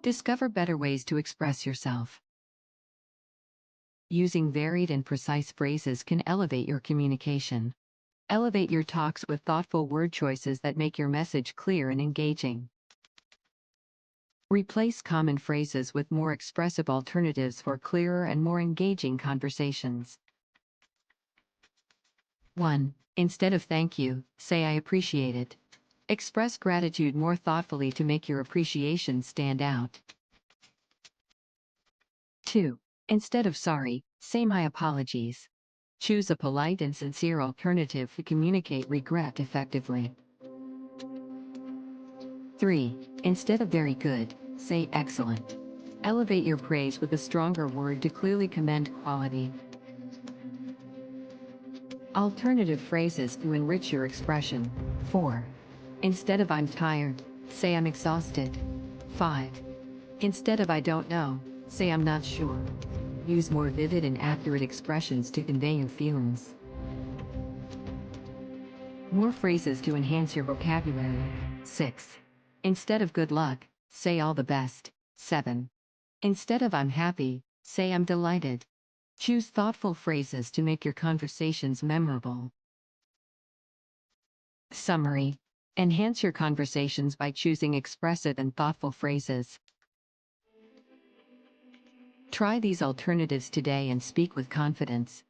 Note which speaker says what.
Speaker 1: Discover better ways to express yourself. Using varied and precise phrases can elevate your communication. Elevate your talks with thoughtful word choices that make your message clear and engaging. Replace common phrases with more expressive alternatives for clearer and more engaging conversations. 1. Instead of thank you, say I appreciate it. Express gratitude more thoughtfully to make your appreciation stand out. 2. Instead of sorry, say my apologies. Choose a polite and sincere alternative to communicate regret effectively. 3. Instead of very good, say excellent. Elevate your praise with a stronger word to clearly commend quality. Alternative phrases to enrich your expression. 4. Instead of I'm tired, say I'm exhausted. 5. Instead of I don't know, say I'm not sure. Use more vivid and accurate expressions to convey your feelings. More phrases to enhance your vocabulary. 6. Instead of good luck, say all the best. 7. Instead of I'm happy, say I'm delighted. Choose thoughtful phrases to make your conversations memorable. Summary. Enhance your conversations by choosing expressive and thoughtful phrases. Try these alternatives today and speak with confidence.